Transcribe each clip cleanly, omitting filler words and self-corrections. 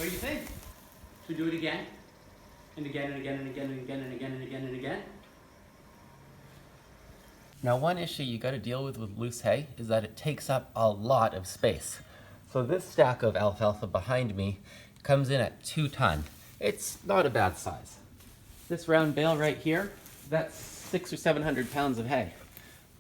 do you think? Should we do it again? And again and again and again and again and again and again and again? Now, one issue you got to deal with loose hay is that it takes up a lot of space. So this stack of alfalfa behind me comes in at 2 ton. It's not a bad size. This round bale right here, that's 600 or 700 pounds of hay.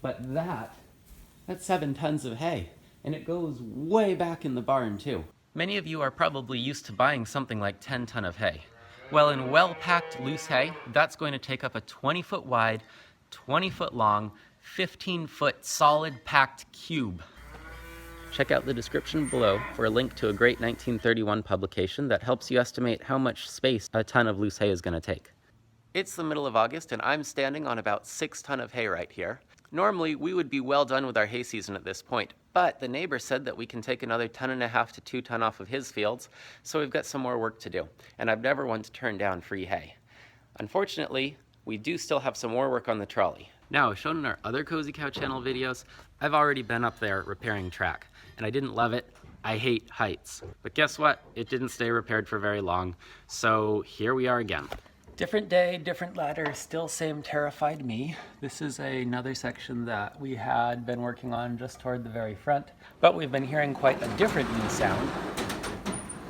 But that's 7 tons of hay, and it goes way back in the barn too. Many of you are probably used to buying something like 10 ton of hay. Well, in well-packed loose hay, that's going to take up a 20-foot wide, 20-foot long, 15-foot solid packed cube. Check out the description below for a link to a great 1931 publication that helps you estimate how much space a ton of loose hay is going to take. It's the middle of August and I'm standing on about 6 ton of hay right here. Normally we would be well done with our hay season at this point, but the neighbor said that we can take another 1.5 tons to 2 tons off of his fields, so we've got some more work to do, and I've never wanted to turn down free hay. Unfortunately, we do still have some more work on the trolley. Now, as shown in our other Cozy Cow channel videos, I've already been up there repairing track, and I didn't love it. I hate heights. But guess what? It didn't stay repaired for very long, so here we are again. Different day, different ladder, still same terrified me. This is another section that we had been working on just toward the very front, but we've been hearing quite a different new sound,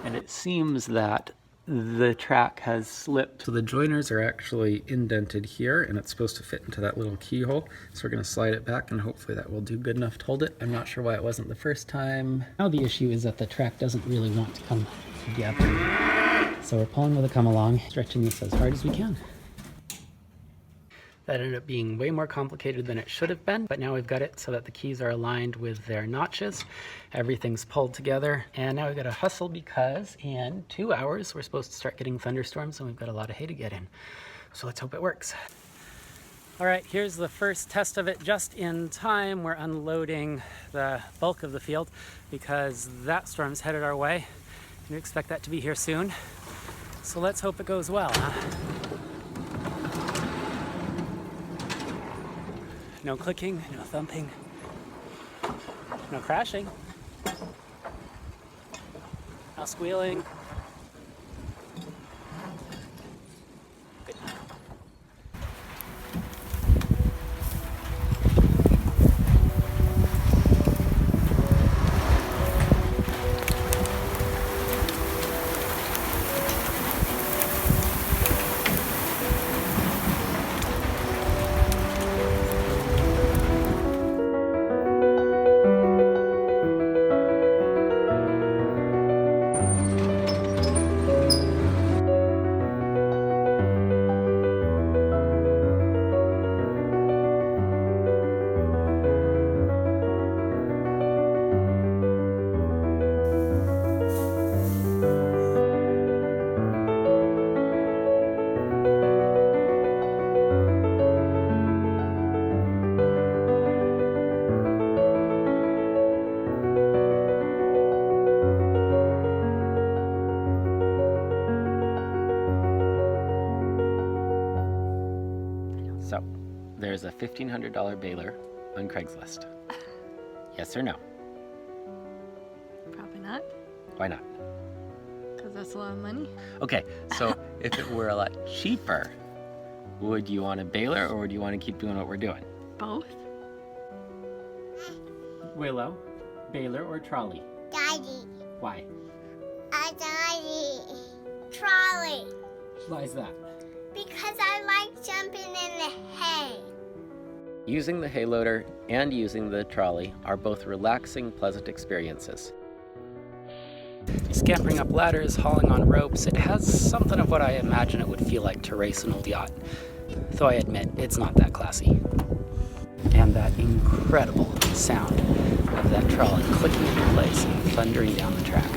and it seems that the track has slipped. So the joiners are actually indented here, and it's supposed to fit into that little keyhole. So we're going to slide it back, and hopefully that will do good enough to hold it. I'm not sure why it wasn't the first time. Now the issue is that the track doesn't really want to come together. So we're pulling with a come along, stretching this as hard as we can. That ended up being way more complicated than it should have been, but now we've got it so that the keys are aligned with their notches. Everything's pulled together, and now we've got to hustle because in 2 hours we're supposed to start getting thunderstorms and we've got a lot of hay to get in. So let's hope it works. All right, here's the first test of it just in time. We're unloading the bulk of the field because that storm's headed our way, and we expect that to be here soon. So let's hope it goes well, huh? No clicking, no thumping, no crashing, no squealing. Good. So, there's a $1,500 baler on Craigslist. Yes or no? Probably not, Why not? because that's a lot of money. Okay, so if it were a lot cheaper, would you want a baler or would you want to keep doing what we're doing? Both? Willow, baler or trolley? Daddy. Why? Daddy. Trolley. Why is that? Because I like jumping in the hay. Using the hay loader and using the trolley are both relaxing, pleasant experiences. Scampering up ladders, hauling on ropes, it has something of what I imagine it would feel like to race an old yacht. Though I admit, it's not that classy. And that incredible sound of that trolley clicking into place and thundering down the track.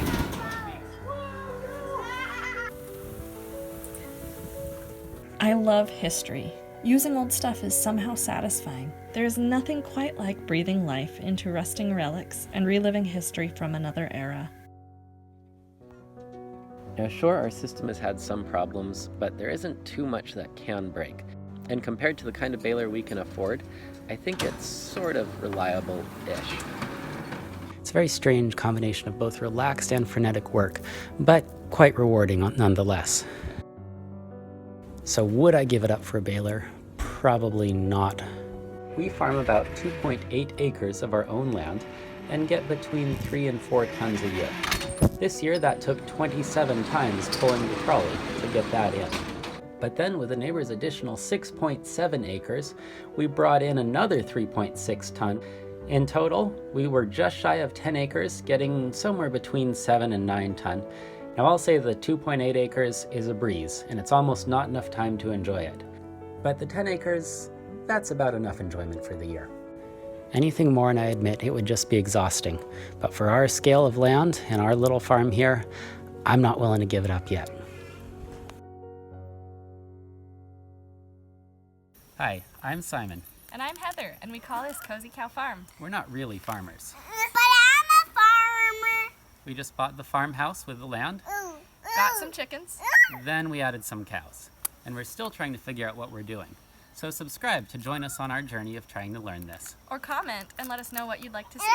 I love history. Using old stuff is somehow satisfying. There's nothing quite like breathing life into rusting relics and reliving history from another era. Now sure, our system has had some problems, but there isn't too much that can break. And compared to the kind of baler we can afford, I think it's sort of reliable-ish. It's a very strange combination of both relaxed and frenetic work, but quite rewarding nonetheless. So would I give it up for a baler? Probably not. We farm about 2.8 acres of our own land and get between 3 and 4 tons a year. This year that took 27 times pulling the trolley to get that in. But then with the neighbor's additional 6.7 acres, we brought in another 3.6 ton. In total, we were just shy of 10 acres, getting somewhere between 7 and 9 ton. Now I'll say the 2.8 acres is a breeze, and it's almost not enough time to enjoy it. But the 10 acres, that's about enough enjoyment for the year. Anything more, and I admit, it would just be exhausting. But for our scale of land and our little farm here, I'm not willing to give it up yet. Hi, I'm Simon. And I'm Heather, and we call this Cozy Cow Farm. We're not really farmers. But I'm a farmer. We just bought the farmhouse with the land, Got some chickens. then we added some cows. And we're still trying to figure out what we're doing. So subscribe to join us on our journey of trying to learn this. Or comment and let us know what you'd like to see.